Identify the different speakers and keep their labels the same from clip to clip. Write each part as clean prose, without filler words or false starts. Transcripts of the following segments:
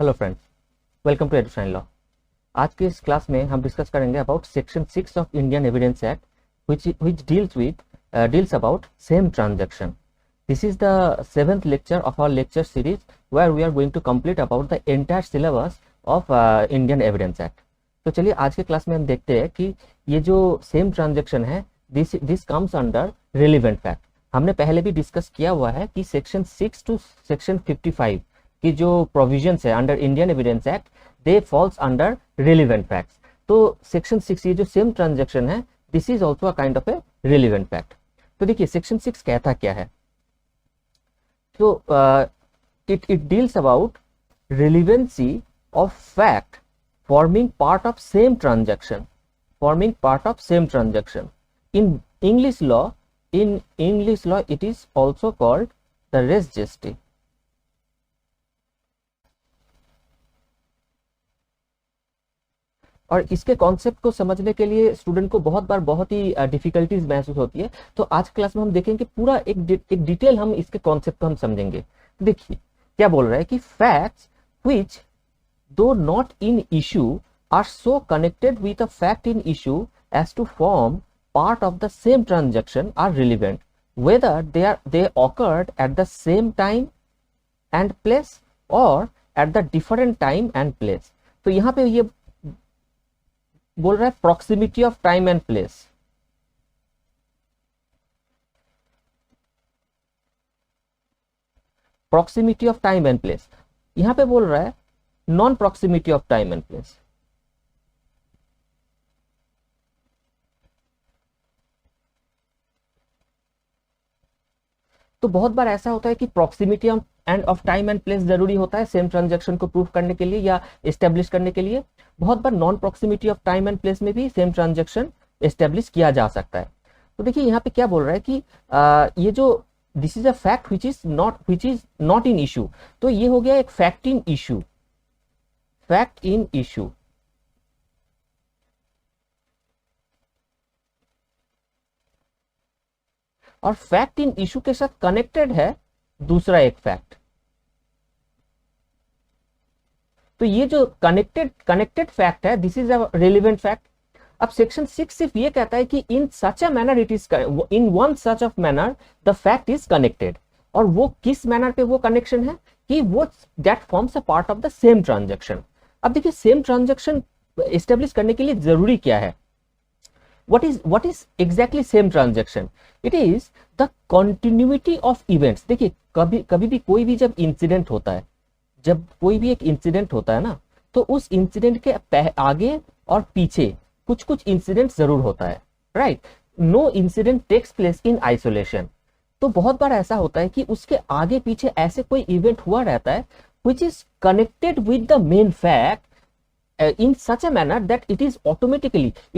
Speaker 1: Hello friends, welcome to Edushine law. आज के इस क्लास में हम डिस्कस करेंगे about section 6 of Indian evidence act which deals about same transaction. This is the 7th lecture of our lecture series where we are going to complete about the entire syllabus of Indian Evidence Act. तो चलिए आज के class में हम देखते हैं कि ये जो सेम ट्रांजेक्शन है this comes under relevant fact. हमने पहले भी डिस्कस किया हुआ है कि सेक्शन 6 टू सेक्शन 55 की जो प्रोविजंस है under Indian evidence act they falls under relevant facts. तो सेक्शन 6 ये जो सेम ट्रांजेक्शन है this is also a kind of A relevant fact. तो देखिए सेक्शन 6 कहता क्या है। तो it deals about relevancy of fact forming part of same transaction in English law it is also called the res geste. और इसके concept को समझने के लिए स्टूडेंट को बहुत ही डिफिकल्टीज महसूस होती है। तो आज क्लास में हम देखेंगे पूरा एक डिटेल हम इसके कॉन्सेप्ट को हम समझेंगे। देखिए क्या बोल रहा है कि facts which though not in issue are so connected with a fact in issue as to form part of the same transaction are relevant whether they occurred at the same time and place or at the different time and place. तो यहाँ पे ये बोल रहा है proximity of time and place। proximity of time and place यहाँ पे बोल रहा है non proximity of time and place. तो बहुत बार ऐसा होता है कि proximity end of time and place जरूरी होता है सेम ट्रांजैक्शन को प्रूव करने के लिए या एस्टेब्लिश करने के लिए। बहुत बार non proximity of time and place में भी सेम ट्रांजैक्शन एस्टेब्लिश किया जा सकता है। तो देखिए यहाँ पे क्या बोल रहा है कि ये जो this is a fact which is not in issue। तो ये हो गया एक fact in issue. Fact in issue और फैक्ट इन इशू के साथ कनेक्टेड है दूसरा एक फैक्ट। तो ये जो कनेक्टेड फैक्ट है this is a relevant fact. अब सेक्शन 6 सिर्फ ये कहता है कि in such a manner it is in one such of manner the fact is connected. और वो किस मैनर पे वो कनेक्शन है कि वो that forms a part of the same transaction. अब देखिए सेम ट्रांजैक्शन एस्टेब्लिश करने के लिए जरूरी क्या है। what is exactly same transaction? It is the continuity of events। देखिए कभी भी कोई भी जब इंसिडेंट होता है, जब कोई भी एक इंसिडेंट होता है ना, तो उस इंसिडेंट के आगे और पीछे कुछ इंसिडेंट जरूर होता है, right. No incident takes place in isolation. तो बहुत बार ऐसा होता है कि उसके आगे पीछे ऐसे कोई इवेंट हुआ रहता है which is connected with the main fact in such a manner that it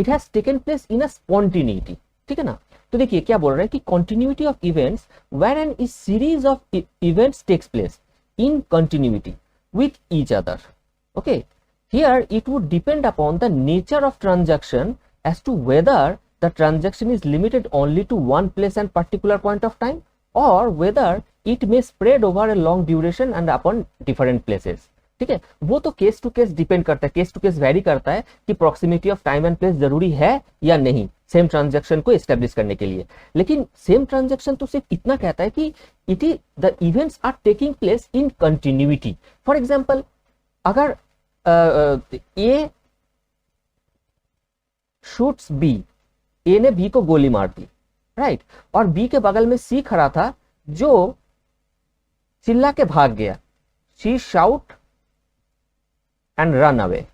Speaker 1: has taken place in a spontaneity। ठीक है ना। तो देखिए क्या बोल रहा है कि continuity of events wherein a series of events takes place in continuity with each other। okay, here it would depend upon the nature of transaction as to whether the transaction is limited only to one place and particular point of time or whether it may spread over a long duration and upon different places। ठीक है, वो तो case to case depend करता है, case to case very करता है कि proximity of time and place जरूरी है या नहीं सेम ट्रांजैक्शन को एस्टेब्लिश करने के लिए। लेकिन सेम ट्रांजैक्शन तो सिर्फ इतना कहता है कि it is the events are taking place in continuity. For example अगर ए शूट्स बी, ए ने बी को गोली मार दी, राइट, और बी के बगल में सी खड़ा था जो चिल्ला के भाग गया। She shout and run away.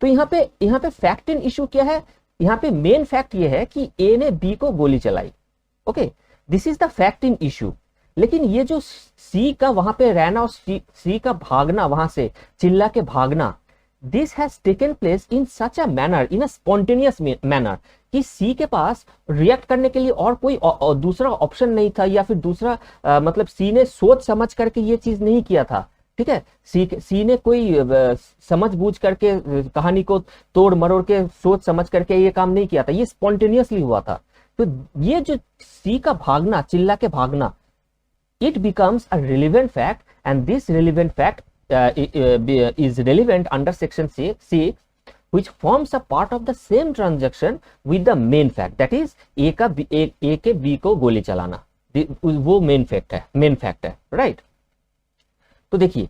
Speaker 1: तो यहां पे फैक्ट इन इशू क्या है। यहां पे मेन फैक्ट ये है कि ए ने बी को गोली चलाई। Okay, this is the fact in issue. लेकिन ये जो सी का वहां पे रहना और सी का भागना, वहां से चिल्ला के भागना, this has taken place in such a manner, in a spontaneous manner कि सी के पास रिएक्ट करने के लिए और कोई दूसरा ऑप्शन नहीं था, या फिर दूसरा मतलब सी ने सोच समझ करके ये चीज नहीं किया था। ठीक है, सी ने कोई समझ बूझ करके कहानी को तोड़ मरोड़ के सोच समझ करके ये काम नहीं किया था, ये स्पॉन्टेनियसली हुआ था। तो ये जो सी का भागना, चिल्ला के भागना, it becomes a relevant fact, and this relevant fact is relevant under section 6, which forms a part of the same transaction with the main fact, that is A के B को गोली चलाना, वो मेन फैक्ट है, right. तो देखिए,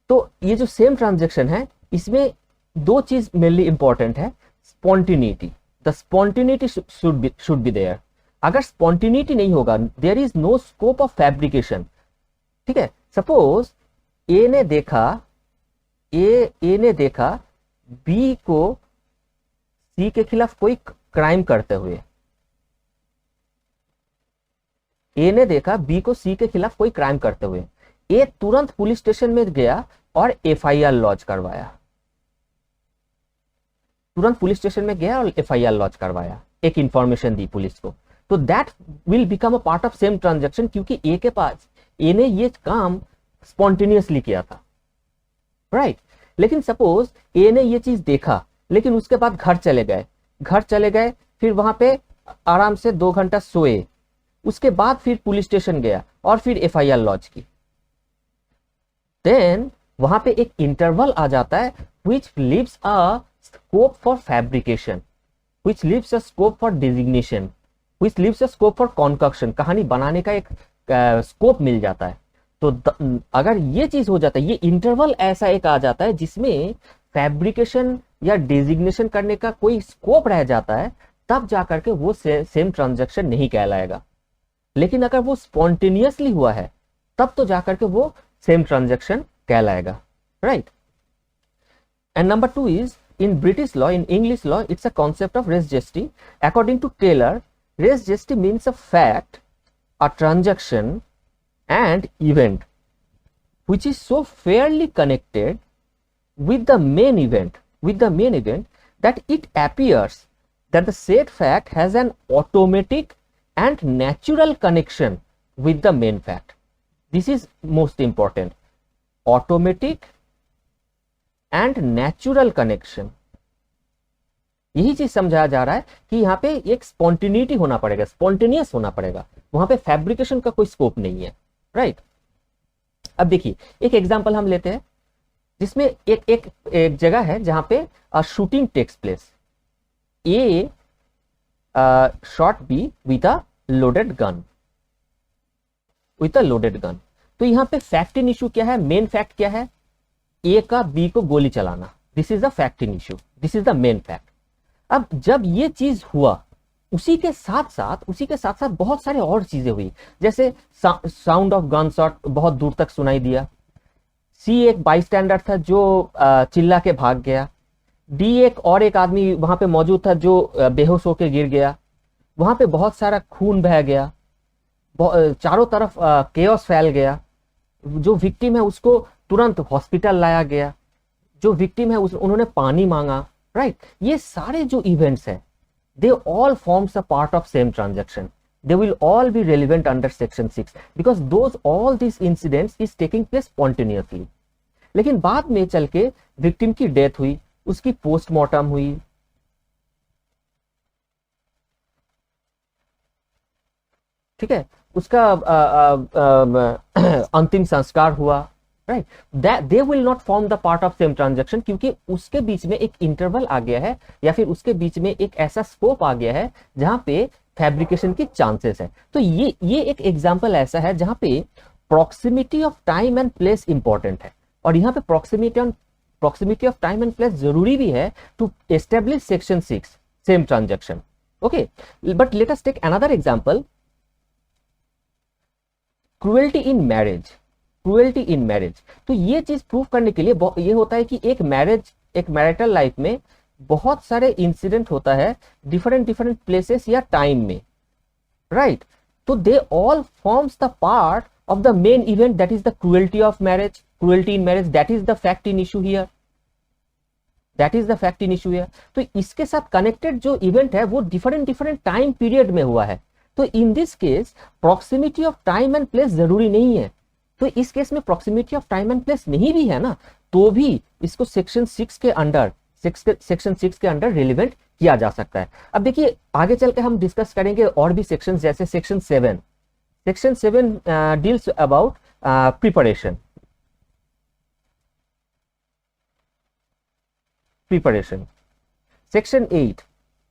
Speaker 1: तो ये जो सेम ट्रांजैक्शन है इसमें दो चीज मेनली इंपॉर्टेंट है, spontaneity, the spontaneity should be there. अगर स्पॉन्टिनिटी नहीं होगा, there is no scope of fabrication, ठीक है। सपोज ए ने देखा बी को सी के खिलाफ कोई क्राइम करते हुए, ए ने देखा बी को सी के खिलाफ कोई क्राइम करते हुए, ए तुरंत पुलिस स्टेशन में गया और एफआईआर लॉन्च करवाया, तुरंत पुलिस स्टेशन में गया और एफआईआर लॉन्च करवाया, एक इंफॉर्मेशन दी पुलिस को, तो that will become a part of same transaction, क्योंकि ए के पास, ए ने ये काम स्पॉन्टेनियसली किया था, राइट। लेकिन सपोज ए ने ये चीज देखा, लेकिन उसके बाद घर चले गए, फिर वहां पे आराम से 2 घंटा सोए, उसके बाद फिर पुलिस स्टेशन गया और फिर एफआईआर लॉन्च की, देन वहां पे एक इंटरवल आ जाता है which leaves a scope for fabrication, which leaves a scope for designation, which leaves a scope for concoction, कहानी बनाने का एक स्कोप मिल जाता है। तो अगर ये चीज हो जाता है, ये इंटरवल ऐसा एक आ जाता है जिसमें फैब्रिकेशन या डेजिग्नेशन करने का कोई स्कोप रह जाता है, तब जाकर के वो सेम ट्रांजैक्शन नहीं कहलाएगा। लेकिन अगर वो स्पॉन्टेनियसली हुआ है तब तो जाकर के वो सेम ट्रांजैक्शन कहलाएगा, right. And number 2 is in British law, in English law, it's a concept of res gesti. According to Taylor, res gesti means a fact, a transaction, and event which is so fairly connected with the main event, that it appears that the said fact has an automatic and natural connection with the main fact. This is most important. Automatic and natural connection, यही चीज समझाया जा रहा है कि यहाँ पे एक स्पॉन्टेनिटी होना पड़ेगा, स्पॉन्टेनियस होना पड़ेगा, वहां पे फैब्रिकेशन का कोई स्कोप नहीं है, राइट। अब देखिए एक एग्जांपल हम लेते हैं जिसमें एक जगह है जहां पे shooting takes place, A shot B with a loaded gun, तो यहाँ पे फैक्ट इन इशू क्या है, मेन फैक्ट क्या है, ए का बी को गोली चलाना, this is the fact in issue, this is the main fact. अब जब ये चीज हुआ, उसी के साथ साथ बहुत सारे और चीजें हुई, जैसे साउंड ऑफ गन शॉट बहुत दूर तक सुनाई दिया, सी एक बाईस्टैंडर था जो चिल्ला के भाग गया, डी एक आदमी वहां पे मौजूद था जो बेहोश होकर गिर गया, वहां पे बहुत सारा खून बह गया, चारों तरफ केओस फैल गया, जो विक्टिम है उसको तुरंत हॉस्पिटल लाया गया, जो विक्टिम है उन्होंने पानी मांगा, राइट। ये सारे जो इवेंट्स है, they all forms a part of same transaction, they will all be relevant under section 6 because those all this incidents is taking place spontaneously. लेकिन बाद में चल के विक्टिम की डेथ हुई, उसकी पोस्टमार्टम हुई, ठीक है, उसका अंतिम संस्कार हुआ, right, they will not form the part of same transaction, क्योंकि उसके बीच में एक इंटरवल आ गया है या फिर उसके बीच में एक ऐसा स्कोप आ गया है जहां पे फैब्रिकेशन की चांसेस है। तो ये एक एग्जांपल ऐसा है जहां पे proximity of time and place important है, और यहाँ पे proximity of time and place जरूरी भी है to establish section 6 same transaction, okay. But let us take another example, cruelty in marriage. तो ये चीज प्रूव करने के लिए ये होता है कि एक मैरिटल लाइफ में बहुत सारे इंसिडेंट होता है डिफरेंट प्लेसेस या टाइम में, राइट। तो they all forms the part of the main event, that is the cruelty in marriage, that is the fact in issue here, तो इसके साथ कनेक्टेड जो इवेंट है वो डिफरेंट टाइम पीरियड में हुआ है। तो in this case proximity of time and place जरूरी नहीं है, तो इस केस में proximity of time and place नहीं भी है ना, तो भी इसको सेक्शन 6 के अंडर रिलेवेंट किया जा सकता है। अब देखिए आगे चल के हम डिस्कस करेंगे और भी सेक्शंस, जैसे section section 7 deals about preparation. Section 8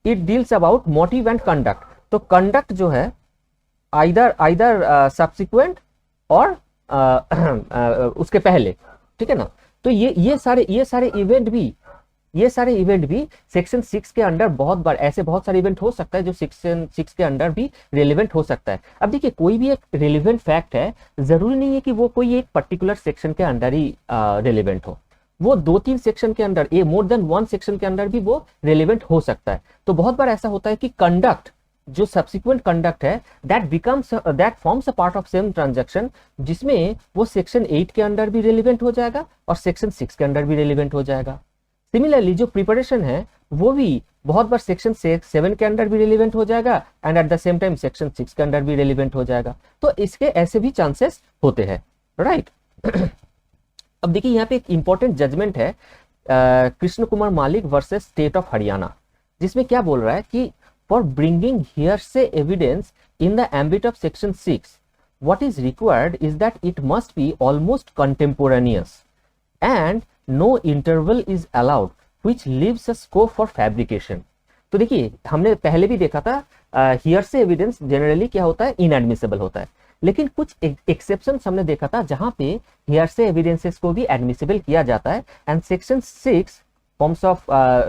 Speaker 1: it deals about motive and conduct. तो कंडक्ट जो है आइदर सब्सिक्वेंट और उसके पहले, ठीक है ना। तो ये सारे इवेंट भी सेक्शन 6 के अंडर बहुत बार ऐसे बहुत सारे इवेंट हो सकता है जो सेक्शन 6 के अंडर भी रेलेवेंट हो सकता है। अब देखिए कोई भी एक रेलेवेंट फैक्ट है, जरूरी नहीं है कि वो कोई एक पर्टिकुलर सेक्शन के अंडर ही रेलेवेंट हो, वो 2-3 सेक्शन के अंदर, मोर देन 1 सेक्शन के अंदर भी वो रेलेवेंट हो सकता है। तो बहुत बार ऐसा होता है कि कंडक्ट जो सब्सिक्वेंट कंडक्ट है that forms a part of same transaction, जिसमें वो सेक्शन 8 के अंडर भी रेलेवेंट हो जाएगा और सेक्शन 6 के अंडर भी रेलेवेंट हो जाएगा। सिमिलरली जो प्रिपरेशन है वो भी बहुत बार सेक्शन 7 के अंडर भी रेलेवेंट हो जाएगा and at the same time section 6 के अंडर भी रेलेवेंट हो जाएगा। तो इसके ऐसे भी चांसेस होते हैं, राइट। अब देखिए यहाँ पे एक इंपॉर्टेंट जजमेंट है कृष्ण कुमार मालिक वर्सेस स्टेट ऑफ हरियाणा, जिसमें क्या बोल रहा है कि for bringing hearsay evidence in the ambit of section 6 what is required is that it must be almost contemporaneous and no interval is allowed which leaves a scope for fabrication। तो देखिए हमने पहले भी देखा था हियरसे एविडेंस जनरली क्या होता है, इनएडमिसिबल होता है, लेकिन कुछ एक्सेप्शन हमने देखा था जहां पे हियरसे एविडेंसेस को भी एडमिसिबल किया जाता है and section 6 forms of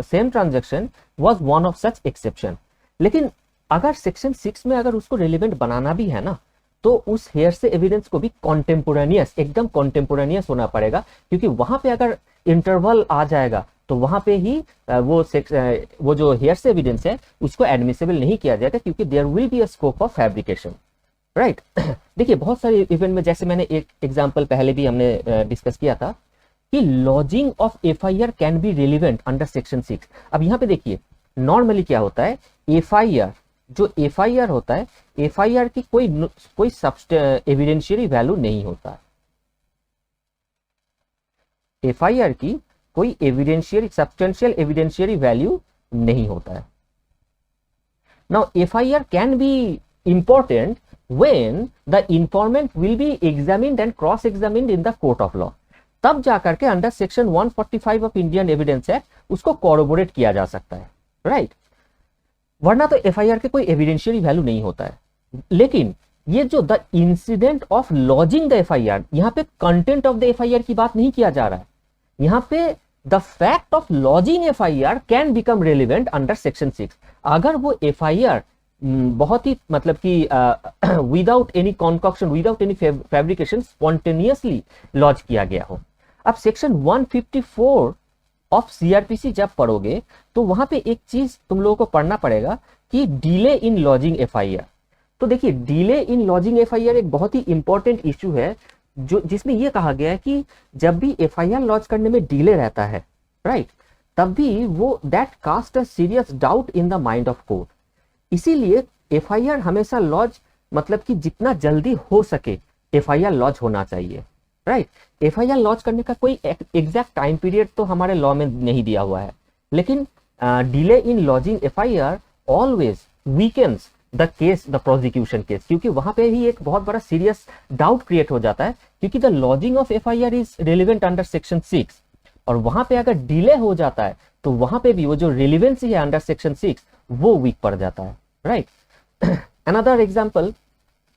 Speaker 1: same transaction was one of such exception. लेकिन अगर सेक्शन 6 में अगर उसको रिलेवेंट बनाना भी है ना, तो उस हेयरसे एविडेंस को भी कॉन्टेम्पोरेनियस, एकदम कॉन्टेम्पोरेनियस होना पड़ेगा, क्योंकि वहां पे अगर इंटरवल आ जाएगा तो वहां पे ही वो जो हेयरसे एविडेंस है उसको एडमिसिबल नहीं किया जाएगा, क्योंकि there will be a scope of fabrication, right. देखिए बहुत सारे इवेंट में, जैसे मैंने एक एग्जांपल पहले भी हमने डिस्कस किया था कि lodging of FIR can be relevant under section 6। अब यहाँ पे देखिए नॉर्मली क्या होता है, एफआईआर जो एफआईआर होता है, एफआईआर की कोई एविडेंशियरी वैल्यू नहीं होता है। एफआईआर की कोई सब्सटेंशियल एविडेंशियरी वैल्यू नहीं होता है। Now FIR can be important when the इंफॉर्मेंट will be examined and cross examined in the court of law, तब जाकर के under section 145 of Indian evidence act उसको कॉरोबोरेट किया जा सकता है, राइट। वरना तो एफआईआर के कोई एविडेंशियरी वैल्यू नहीं होता है। लेकिन ये जो the incident of lodging the FIR, यहाँ पे कंटेंट ऑफ द एफआईआर की बात नहीं किया जा रहा है, यहाँ पे the fact of lodging FIR can become relevant under section 6। अगर वो एफआईआर बहुत ही मतलब कि without any concoction, without any fabrication, spontaneously launch किया गया हो। अब सेक्शन 154 ऑफ सीआरपीसी जब पढ़ोगे तो वहां पे एक चीज तुम लोगों को पढ़ना पड़ेगा कि डिले इन लॉजिंग एफआईआर। तो देखिए डिले इन लॉजिंग एफआईआर एक बहुत ही इंपॉर्टेंट इश्यू है, जो जिसमें यह कहा गया है कि जब भी एफआईआर लॉन्च करने में डिले रहता है, राइट, तब भी वो that cast a serious doubt in the mind of court. इसीलिए एफआईआर हमेशा लॉन्च मतलब कि जितना जल्दी हो सके एफआईआर लॉन्च होना चाहिए, राइट। एफआईआर लॉन्च करने का कोई एग्जैक्ट टाइम पीरियड तो हमारे लॉ में नहीं दिया हुआ है, लेकिन delay in lodging FIR always weakens the case, the prosecution case, क्योंकि वहां पे ही एक बहुत बड़ा सीरियस डाउट क्रिएट हो जाता है, क्योंकि the lodging of FIR is relevant under section 6, और वहां पे अगर डिले हो जाता है तो वहां पे भी वो जो रिलेवेंसी है अंडर सेक्शन 6 वो वीक पड़ जाता है, right. Another example,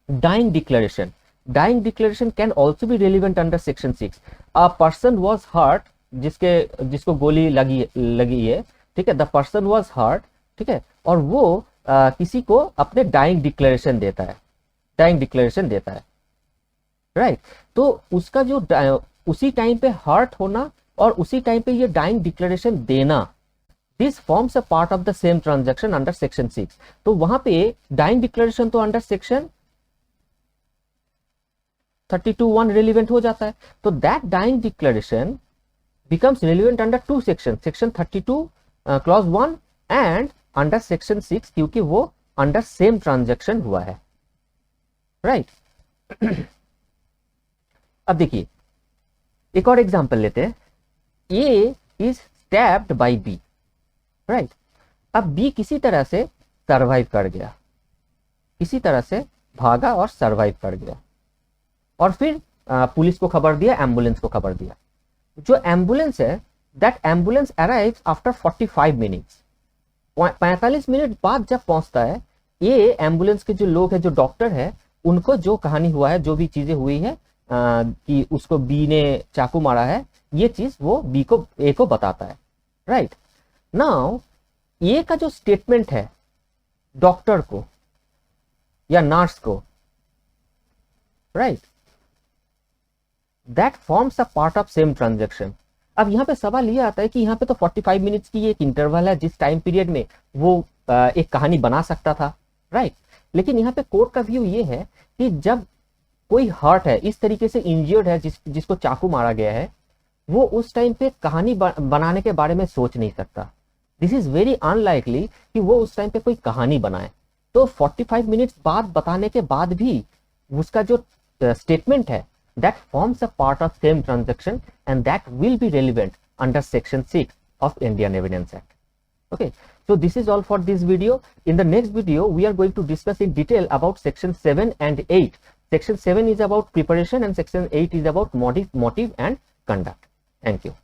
Speaker 1: dying declaration. Dying declaration can also be relevant under section 6. A person was hurt, जिसको गोली लगी है, ठीक है, the person was hurt, ठीक है, और वो किसी को अपने डाइंग डिक्लेरेशन देता है, राइट। तो उसका जो उसी टाइम पे हर्ट होना और उसी टाइम पे ये डाइंग डिक्लेरेशन देना, this forms a part of the same transaction under section 6। तो वहां पे डाइंग डिक्लेरेशन तो अंडर सेक्शन 32(1) रेलिवेंट हो जाता है, तो that dying declaration becomes relevant under 2 section, section 32 clause 1 and under section 6, क्योंकि वो अंडर सेम ट्रांजैक्शन हुआ है, राइट। अब देखिए एक और एग्जांपल लेते हैं। A is stabbed by B, right. अब बी किसी तरह से सर्वाइव कर गया, किसी तरह से भागा और सरवाइव कर गया। और फिर पुलिस को खबर दिया, एम्बुलेंस को खबर दिया। जो एम्बुलेंस है, that ambulance arrives after 45 minutes, 45 minute बाद जब पहुंचता है, ये एम्बुलेंस के जो लोग हैं, जो डॉक्टर है, उनको जो कहानी हुआ है, जो भी चीजें हुई है कि उसको बी ने चाकू मारा है, ये चीज वो बी को ए को बताता है, राइट। नाउ ए का जो स्टेटमेंट है डॉक्टर को या नर्स को, right, that forms a part of same transaction. अब यहाँ पे सवाल ये आता है कि यहाँ पे तो 45 मिनट्स की एक इंटरवल है जिस टाइम पीरियड में वो एक कहानी बना सकता था, राइट। लेकिन यहाँ पे कोर्ट का व्यू ये है कि जब कोई हर्ट है, इस तरीके से इंजर्ड है, जिसको चाकू मारा गया है, वो उस टाइम पे कहानी बनाने के बारे में सोच नहीं सकता। दिस इज वेरी अनलाइकली कि वो उस टाइम पे कोई कहानी बनाए। तो 45 मिनट्स बाद बताने के बाद भी उसका जो स्टेटमेंट है, that forms a part of same transaction and that will be relevant under section 6 of Indian Evidence Act. Okay, so this is all for this video. In the next video we are going to discuss in detail about section 7 and 8. Section 7 is about preparation and section 8 is about motive and conduct. Thank you.